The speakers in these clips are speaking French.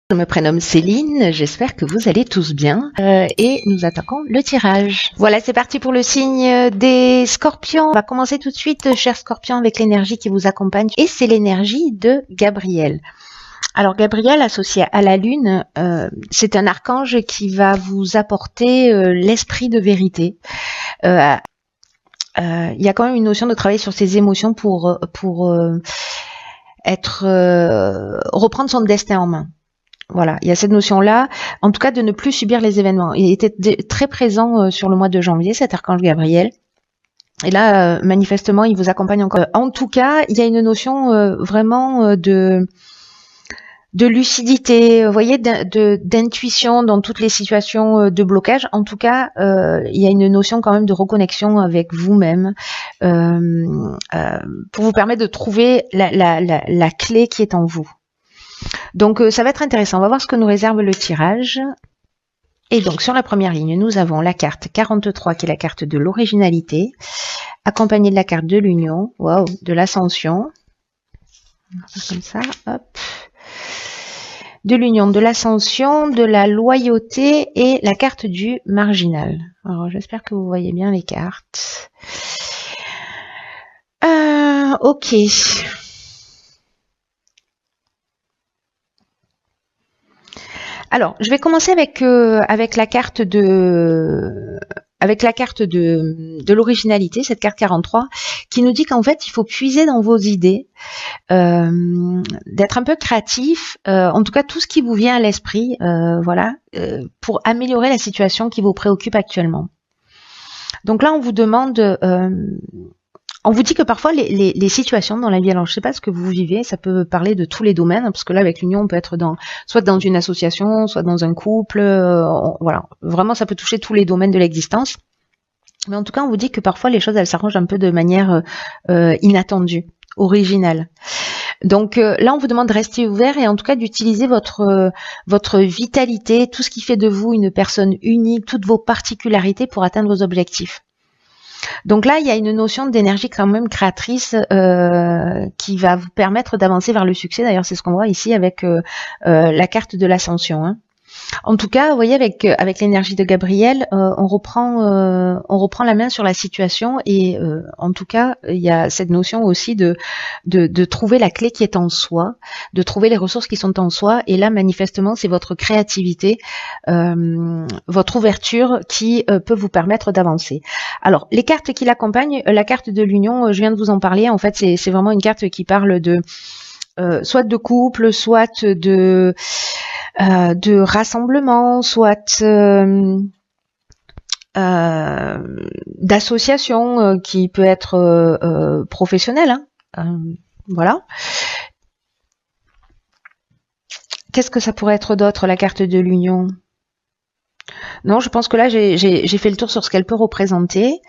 Je me prénomme Céline, j'espère que vous allez tous bien et nous attaquons le tirage. Voilà, c'est parti pour le signe des scorpions. On va commencer tout de suite, chers scorpions, avec l'énergie qui vous accompagne et c'est l'énergie de Gabriel. Alors Gabriel, associé à la lune, c'est un archange qui va vous apporter l'esprit de vérité. Il y a quand même une notion de travailler sur ses émotions pour reprendre son destin en main. Voilà, il y a cette notion-là, en tout cas de ne plus subir les événements. Il était très présent sur le mois de janvier, cet archange Gabriel. Et là, manifestement, il vous accompagne encore. En tout cas, il y a une notion vraiment de lucidité, vous voyez, d'intuition dans toutes les situations de blocage. En tout cas, il y a une notion quand même de reconnexion avec vous-même pour vous permettre de trouver la clé qui est en vous. Donc ça va être intéressant, on va voir ce que nous réserve le tirage. Et donc sur la première ligne, nous avons la carte 43 qui est la carte de l'originalité, accompagnée de la carte de l'union, waouh, de l'ascension. Comme ça, hop. De l'union, de l'ascension, de la loyauté et la carte du marginal. Alors j'espère que vous voyez bien les cartes. Ok. Alors, je vais commencer avec la carte de l'originalité, cette carte 43, qui nous dit qu'en fait, il faut puiser dans vos idées, d'être un peu créatif, en tout cas tout ce qui vous vient à l'esprit, voilà, pour améliorer la situation qui vous préoccupe actuellement. Donc là, on vous demande... on vous dit que parfois les situations dans la vie, alors je sais pas ce que vous vivez, ça peut parler de tous les domaines, parce que là avec l'union on peut être soit dans une association, soit dans un couple, voilà, vraiment ça peut toucher tous les domaines de l'existence. Mais en tout cas on vous dit que parfois les choses elles s'arrangent un peu de manière inattendue, originale. Donc là on vous demande de rester ouvert et en tout cas d'utiliser votre vitalité, tout ce qui fait de vous une personne unique, toutes vos particularités pour atteindre vos objectifs. Donc là, il y a une notion d'énergie quand même créatrice qui va vous permettre d'avancer vers le succès. D'ailleurs, c'est ce qu'on voit ici avec la carte de l'ascension. Hein. En tout cas, vous voyez, avec l'énergie de Gabriel, on reprend la main sur la situation et en tout cas, il y a cette notion aussi de trouver la clé qui est en soi, de trouver les ressources qui sont en soi. Et là, manifestement, c'est votre créativité, votre ouverture qui peut vous permettre d'avancer. Alors, les cartes qui l'accompagnent, la carte de l'union, je viens de vous en parler. En fait, c'est vraiment une carte qui parle de soit de couple, soit de rassemblement, soit d'association qui peut être professionnelle. Hein. Voilà. Qu'est-ce que ça pourrait être d'autre, la carte de l'union? Non, je pense que là, j'ai fait le tour sur ce qu'elle peut représenter.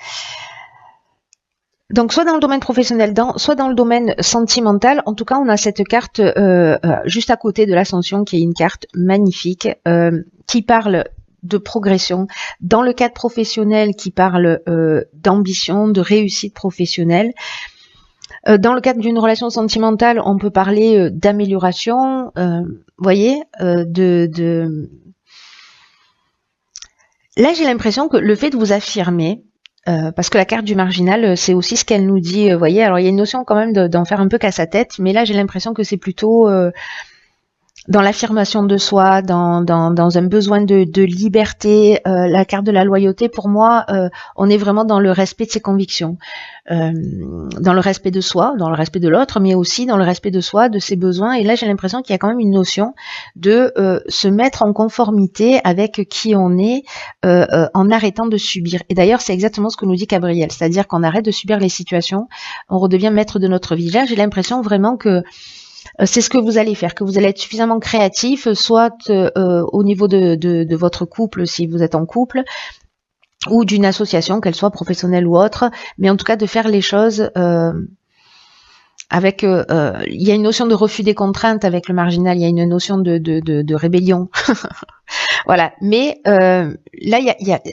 Donc, soit dans le domaine professionnel, soit dans le domaine sentimental. En tout cas, on a cette carte juste à côté de l'ascension, qui est une carte magnifique, qui parle de progression. Dans le cadre professionnel, qui parle d'ambition, de réussite professionnelle. Dans le cadre d'une relation sentimentale, on peut parler d'amélioration, voyez, Là, j'ai l'impression que le fait de vous affirmer, parce que la carte du marginal, c'est aussi ce qu'elle nous dit, vous voyez, alors il y a une notion quand même d'en faire un peu qu'à sa tête, mais là j'ai l'impression que c'est plutôt dans l'affirmation de soi, dans un besoin de liberté. La carte de la loyauté, pour moi, on est vraiment dans le respect de ses convictions, dans le respect de soi, dans le respect de l'autre, mais aussi dans le respect de soi, de ses besoins. Et là, j'ai l'impression qu'il y a quand même une notion de se mettre en conformité avec qui on est en arrêtant de subir. Et d'ailleurs, c'est exactement ce que nous dit Gabriel, c'est-à-dire qu'on arrête de subir les situations, on redevient maître de notre vie. Là, j'ai l'impression vraiment que c'est ce que vous allez faire, que vous allez être suffisamment créatif, soit au niveau de votre couple, si vous êtes en couple, ou d'une association, qu'elle soit professionnelle ou autre, mais en tout cas de faire les choses avec... il y a une notion de refus des contraintes avec le marginal, il y a une notion de rébellion. Voilà, mais là,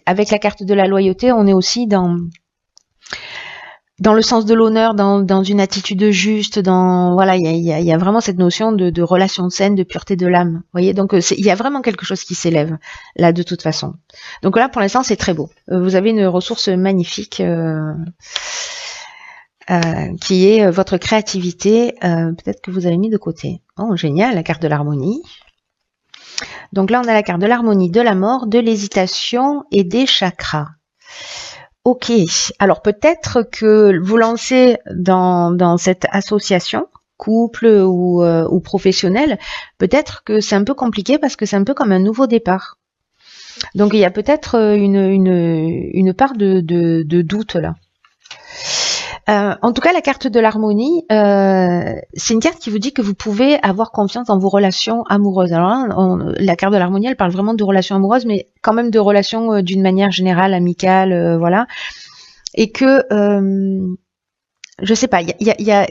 avec la carte de la loyauté, on est aussi dans dans le sens de l'honneur, dans une attitude juste, voilà, il y a vraiment cette notion de relation saine, de pureté de l'âme. Vous voyez, donc il y a vraiment quelque chose qui s'élève là de toute façon. Donc là, pour l'instant, c'est très beau. Vous avez une ressource magnifique qui est votre créativité. Peut-être que vous avez mis de côté. Oh, génial, la carte de l'harmonie. Donc là, on a la carte de l'harmonie, de la mort, de l'hésitation et des chakras. Ok, alors peut-être que vous lancez dans cette association, couple ou professionnelle, peut-être que c'est un peu compliqué parce que c'est un peu comme un nouveau départ. Donc il y a peut-être une part de doute là. En tout cas, la carte de l'harmonie, c'est une carte qui vous dit que vous pouvez avoir confiance dans vos relations amoureuses. Alors là, la carte de l'harmonie, elle parle vraiment de relations amoureuses, mais quand même de relations d'une manière générale, amicale, voilà. Et que, je sais pas, il y a...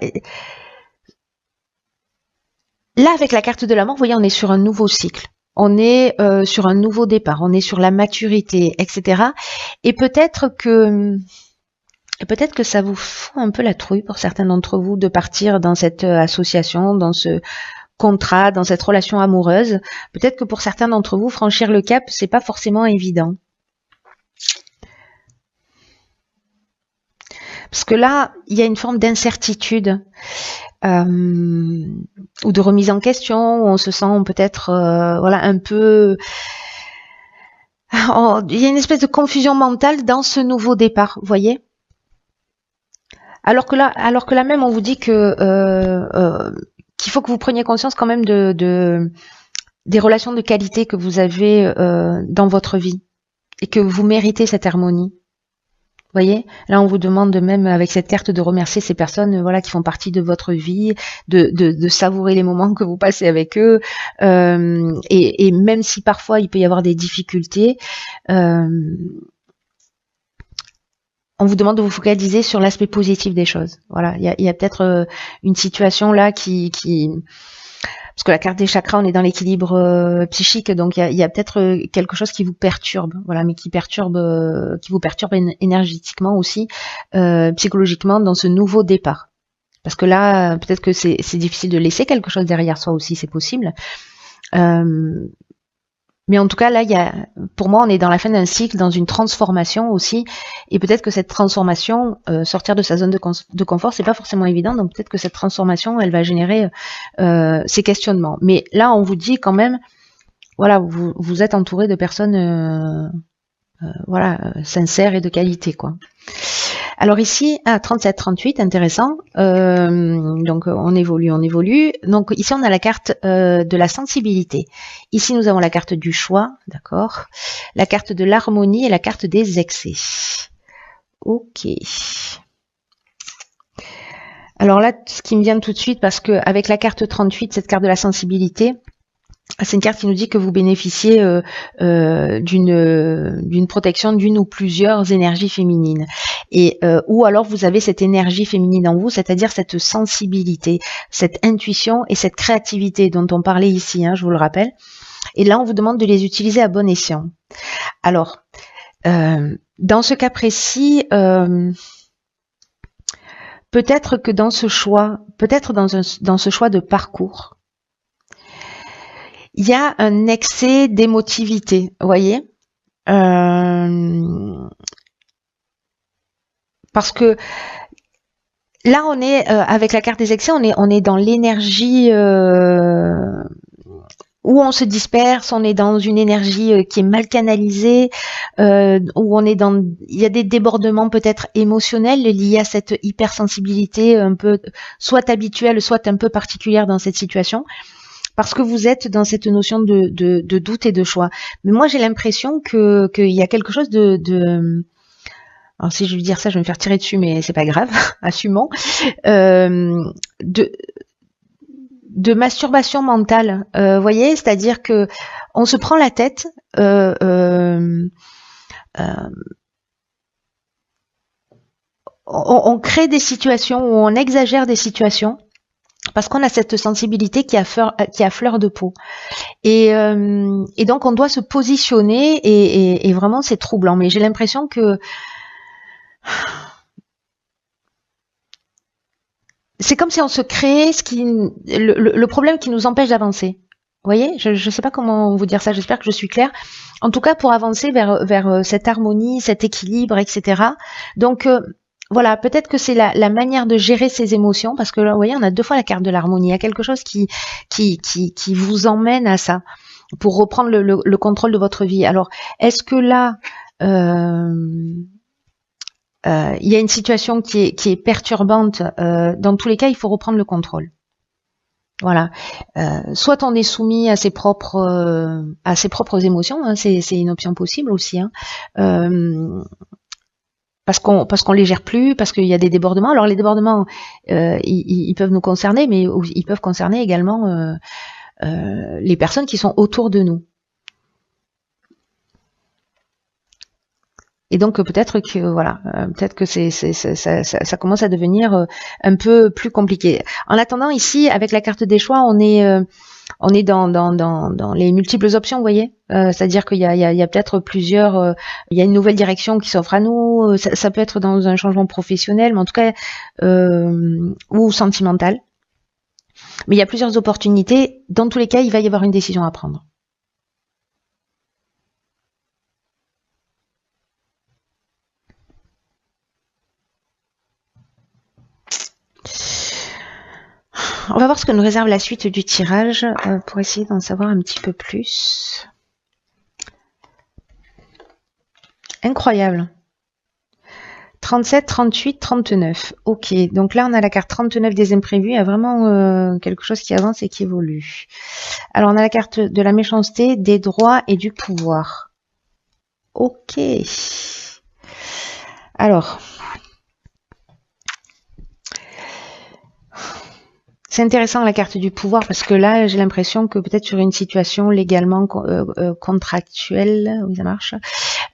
Là, avec la carte de la mort, vous voyez, on est sur un nouveau cycle. On est sur un nouveau départ, on est sur la maturité, etc. Et peut-être que ça vous fout un peu la trouille pour certains d'entre vous de partir dans cette association, dans ce contrat, dans cette relation amoureuse. Peut-être que pour certains d'entre vous, franchir le cap, c'est pas forcément évident. Parce que là, il y a une forme d'incertitude ou de remise en question, où on se sent peut-être voilà, un peu... Il y a une espèce de confusion mentale dans ce nouveau départ, vous voyez ? Alors que là même, on vous dit que qu'il faut que vous preniez conscience quand même des relations de qualité que vous avez dans votre vie et que vous méritez cette harmonie. Vous voyez, là on vous demande même avec cette carte de remercier ces personnes voilà qui font partie de votre vie, de savourer les moments que vous passez avec eux et même si parfois il peut y avoir des difficultés, on vous demande de vous focaliser sur l'aspect positif des choses. Voilà, il y a peut-être une situation là qui parce que la carte des chakras, on est dans l'équilibre psychique, donc il y a peut-être quelque chose qui vous perturbe, voilà, mais qui vous perturbe énergétiquement aussi, psychologiquement dans ce nouveau départ. Parce que là, peut-être que c'est difficile de laisser quelque chose derrière soi aussi, c'est possible. Mais en tout cas, là, pour moi, on est dans la fin d'un cycle, dans une transformation aussi, et peut-être que cette transformation, sortir de sa zone de confort, c'est pas forcément évident. Donc peut-être que cette transformation, elle va générer ces questionnements. Mais là, on vous dit quand même, voilà, vous êtes entouré de personnes, voilà, sincères et de qualité, quoi. Alors ici, 37-38, intéressant. Donc on évolue. Donc ici on a la carte de la sensibilité. Ici nous avons la carte du choix, d'accord. La carte de l'harmonie et la carte des excès. Ok. Alors là, ce qui me vient tout de suite, parce que avec la carte 38, cette carte de la sensibilité, c'est une carte qui nous dit que vous bénéficiez d'une protection d'une ou plusieurs énergies féminines, et ou alors vous avez cette énergie féminine en vous, c'est-à-dire cette sensibilité, cette intuition et cette créativité dont on parlait ici, hein, je vous le rappelle. Et là, on vous demande de les utiliser à bon escient. Alors, dans ce cas précis, peut-être que dans ce choix, dans ce choix de parcours, il y a un excès d'émotivité, vous voyez, parce que là on est avec la carte des excès, on est dans l'énergie où on se disperse, on est dans une énergie qui est mal canalisée, où il y a des débordements peut-être émotionnels liés à cette hypersensibilité un peu soit habituelle, soit un peu particulière dans cette situation. Parce que vous êtes dans cette notion de doute et de choix. Mais moi, j'ai l'impression qu'il y a quelque chose alors si je veux dire ça, je vais me faire tirer dessus, mais c'est pas grave, assumons. De masturbation mentale, voyez, c'est-à-dire que on se prend la tête. On crée des situations où on exagère des situations. Parce qu'on a cette sensibilité qui a fleur de peau. Et donc, on doit se positionner et vraiment, c'est troublant. Mais j'ai l'impression que c'est comme si on se créait le problème qui nous empêche d'avancer. Vous voyez, je ne sais pas comment vous dire ça, j'espère que je suis claire. En tout cas, pour avancer vers cette harmonie, cet équilibre, etc. Donc, voilà, peut-être que c'est la manière de gérer ses émotions, parce que là, vous voyez, on a 2 fois la carte de l'harmonie. Il y a quelque chose qui vous emmène à ça, pour reprendre le contrôle de votre vie. Alors, est-ce que là, il y a une situation qui est perturbante? Dans tous les cas, il faut reprendre le contrôle. Voilà. Soit on est soumis à ses propres émotions, hein, c'est une option possible aussi, hein. Parce qu'on les gère plus, parce qu'il y a des débordements. Alors les débordements, ils peuvent nous concerner, mais ils peuvent concerner également les personnes qui sont autour de nous. Et donc peut-être que voilà, peut-être que ça commence à devenir un peu plus compliqué. En attendant, ici, avec la carte des choix, on est dans les multiples options, vous voyez. C'est-à-dire qu'il y a peut-être plusieurs, il y a une nouvelle direction qui s'offre à nous. Ça peut être dans un changement professionnel, mais en tout cas ou sentimental. Mais il y a plusieurs opportunités. Dans tous les cas, il va y avoir une décision à prendre. On va voir ce que nous réserve la suite du tirage pour essayer d'en savoir un petit peu plus. Incroyable. 37, 38, 39. Ok, donc là on a la carte 39 des imprévus. Il y a vraiment quelque chose qui avance et qui évolue. Alors on a la carte de la méchanceté, des droits et du pouvoir. Ok. Alors... c'est intéressant la carte du pouvoir parce que là j'ai l'impression que peut-être sur une situation légalement contractuelle, oui ça marche,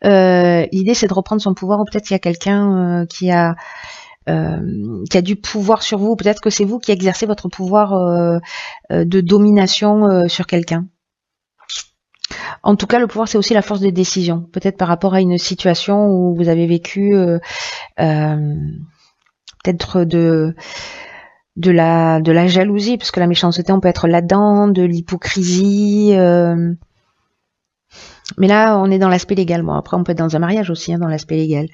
l'idée c'est de reprendre son pouvoir, ou peut-être qu'il y a quelqu'un qui a du pouvoir sur vous, peut-être que c'est vous qui exercez votre pouvoir de domination sur quelqu'un. En tout cas, le pouvoir, c'est aussi la force de décision. Peut-être par rapport à une situation où vous avez vécu peut-être de la jalousie, parce que la méchanceté, on peut être là-dedans, de l'hypocrisie. Mais là, on est dans l'aspect légal. Bon, après, on peut être dans un mariage aussi, hein, dans l'aspect légal.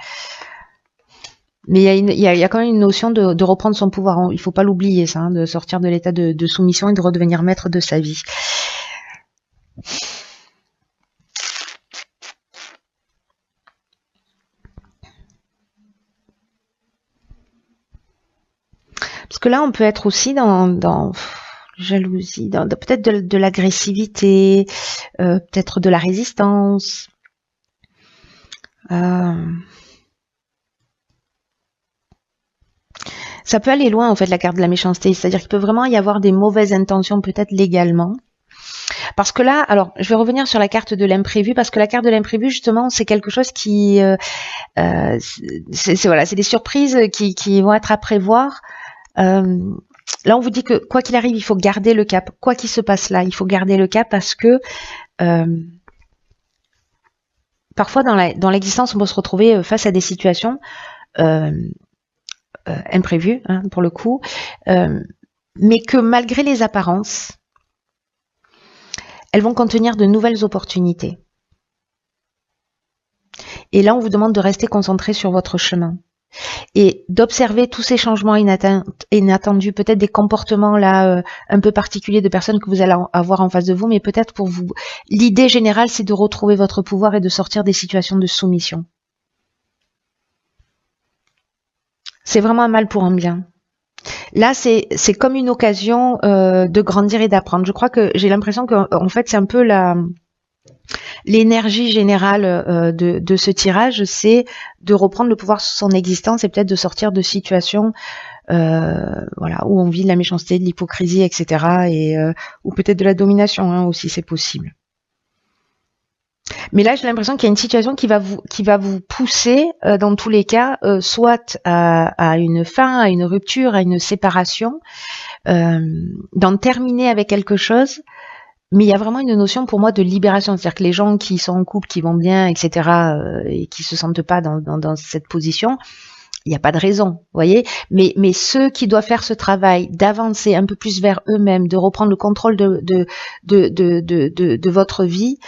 Mais il y a quand même une notion de reprendre son pouvoir. Il faut pas l'oublier, ça, hein, de sortir de l'état de soumission et de redevenir maître de sa vie. Parce que là, on peut être aussi dans jalousie, peut-être de l'agressivité, peut-être de la résistance. Ça peut aller loin, en fait, la carte de la méchanceté. C'est-à-dire qu'il peut vraiment y avoir des mauvaises intentions, peut-être légalement. Parce que là, alors, je vais revenir sur la carte de l'imprévu, parce que la carte de l'imprévu, justement, c'est quelque chose qui... c'est des surprises qui vont être à prévoir. Là, on vous dit que quoi qu'il arrive, il faut garder le cap. Quoi qu'il se passe là, il faut garder le cap parce que parfois dans l'existence, on peut se retrouver face à des situations imprévues, hein, pour le coup, mais que malgré les apparences, elles vont contenir de nouvelles opportunités. Et là, on vous demande de rester concentré sur votre chemin et d'observer tous ces changements inattendus, peut-être des comportements là un peu particuliers de personnes que vous allez avoir en face de vous, mais peut-être pour vous, l'idée générale, c'est de retrouver votre pouvoir et de sortir des situations de soumission. C'est vraiment un mal pour un bien. Là, c'est comme une occasion de grandir et d'apprendre. Je crois que j'ai l'impression qu'en fait, c'est un peu l'énergie générale de ce tirage, c'est de reprendre le pouvoir sur son existence et peut-être de sortir de situations voilà, où on vit de la méchanceté, de l'hypocrisie, etc. Ou peut-être de la domination, hein, aussi, c'est possible. Mais là, j'ai l'impression qu'il y a une situation qui va vous pousser, dans tous les cas, soit à une fin, à une rupture, à une séparation, d'en terminer avec quelque chose. Mais il y a vraiment une notion pour moi de libération, c'est-à-dire que les gens qui sont en couple, qui vont bien, etc., et qui se sentent pas dans cette position, il n'y a pas de raison, vous voyez. Mais ceux qui doivent faire ce travail, d'avancer un peu plus vers eux-mêmes, de reprendre le contrôle de votre vie,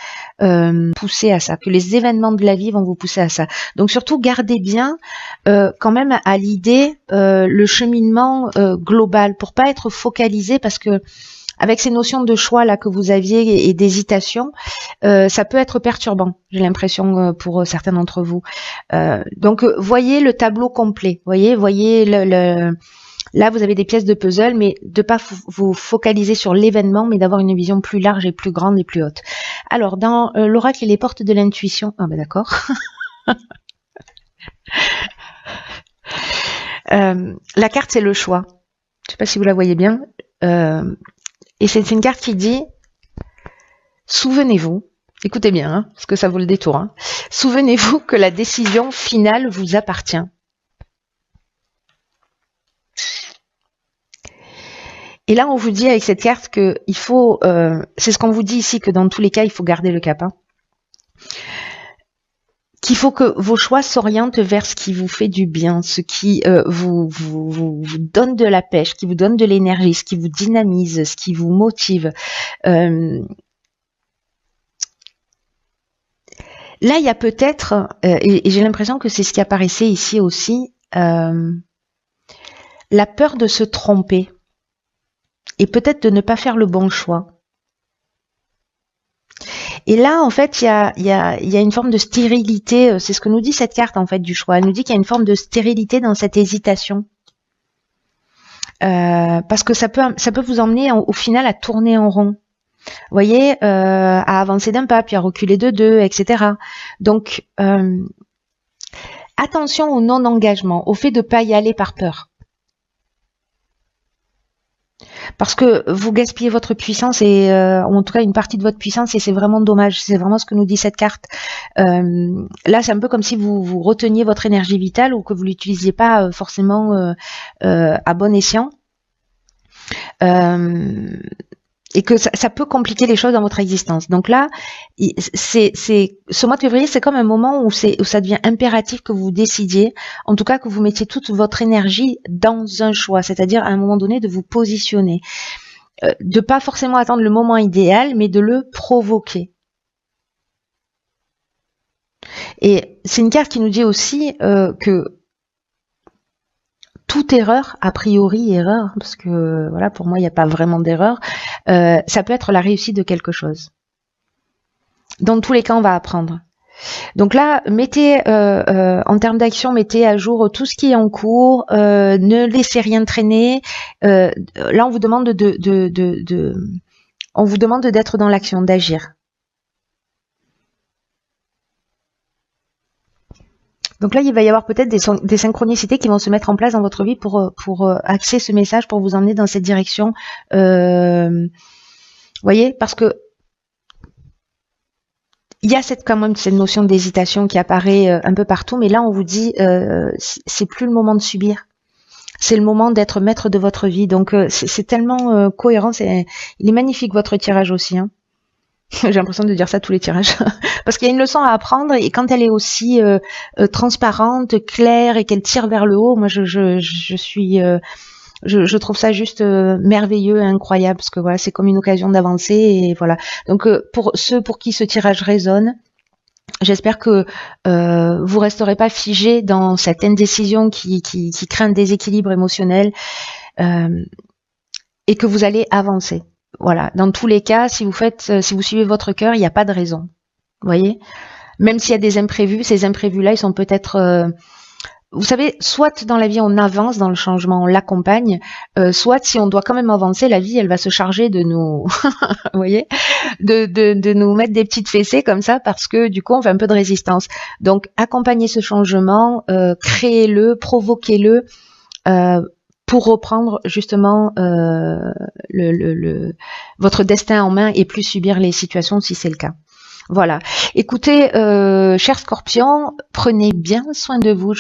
pousser à ça, que les événements de la vie vont vous pousser à ça. Donc surtout, gardez bien quand même à l'idée le cheminement global, pour pas être focalisé, parce que avec ces notions de choix là que vous aviez et d'hésitation, ça peut être perturbant, j'ai l'impression, pour certains d'entre vous. Donc voyez le tableau complet, voyez là vous avez des pièces de puzzle, mais de pas vous focaliser sur l'événement, mais d'avoir une vision plus large et plus grande et plus haute. Alors dans l'oracle et les portes de l'intuition, ah ben d'accord. La carte c'est le choix. Je sais pas si vous la voyez bien. Et c'est une carte qui dit, souvenez-vous, écoutez bien, hein, parce que ça vaut le détour, hein, souvenez-vous que la décision finale vous appartient. Et là, on vous dit avec cette carte que il faut, c'est ce qu'on vous dit ici, que dans tous les cas, il faut garder le cap. Hein. Qu'il faut que vos choix s'orientent vers ce qui vous fait du bien, ce qui vous donne de la pêche, qui vous donne de l'énergie, ce qui vous dynamise, ce qui vous motive. Là, il y a peut-être, et j'ai l'impression que c'est ce qui apparaissait ici aussi, la peur de se tromper et peut-être de ne pas faire le bon choix. Et là, en fait, il y a une forme de stérilité. C'est ce que nous dit cette carte, en fait, du choix. Elle nous dit qu'il y a une forme de stérilité dans cette hésitation. Parce que ça peut vous emmener, au final, à tourner en rond. Vous voyez, à avancer d'un pas, puis à reculer de deux, etc. Donc, attention au non-engagement, au fait de ne pas y aller par peur. Parce que vous gaspillez votre puissance et en tout cas une partie de votre puissance, et c'est vraiment dommage. C'est vraiment ce que nous dit cette carte. Là, c'est un peu comme si vous reteniez votre énergie vitale ou que vous l'utilisiez pas forcément à bon escient. Et que ça peut compliquer les choses dans votre existence. Donc là, ce mois de février, c'est comme un moment où ça devient impératif que vous décidiez, en tout cas que vous mettiez toute votre énergie dans un choix, c'est-à-dire à un moment donné de vous positionner, de pas forcément attendre le moment idéal, mais de le provoquer. Et c'est une carte qui nous dit aussi que toute erreur, a priori erreur, parce que voilà, pour moi il n'y a pas vraiment d'erreur, ça peut être la réussite de quelque chose. Dans tous les cas, on va apprendre. Donc là, mettez en termes d'action, mettez à jour tout ce qui est en cours, ne laissez rien traîner. Là, on vous demande on vous demande d'être dans l'action, d'agir. Donc là, il va y avoir peut-être des synchronicités qui vont se mettre en place dans votre vie pour axer ce message, pour vous emmener dans cette direction. Voyez, parce que il y a quand même cette notion d'hésitation qui apparaît un peu partout, mais là, on vous dit, c'est plus le moment de subir. C'est le moment d'être maître de votre vie. Donc, c'est tellement cohérent. Il est magnifique, votre tirage aussi. Hein. J'ai l'impression de dire ça tous les tirages. Parce qu'il y a une leçon à apprendre, et quand elle est aussi transparente, claire, et qu'elle tire vers le haut, moi je trouve ça juste merveilleux et incroyable, parce que voilà, c'est comme une occasion d'avancer, et voilà. Donc pour ceux pour qui ce tirage résonne, j'espère que vous resterez pas figés dans cette indécision qui crée un déséquilibre émotionnel, et que vous allez avancer. Voilà, dans tous les cas, si vous suivez votre cœur, il n'y a pas de raison. Vous voyez, même s'il y a des imprévus, ces imprévus-là, ils sont peut-être, vous savez, soit dans la vie on avance dans le changement, on l'accompagne, soit si on doit quand même avancer, la vie elle va se charger de nous, vous voyez, de nous mettre des petites fessées comme ça, parce que du coup on fait un peu de résistance. Donc accompagnez ce changement, créez-le, provoquez-le. Pour reprendre justement votre destin en main et plus subir les situations si c'est le cas. Voilà. Écoutez, chers scorpions, prenez bien soin de vous,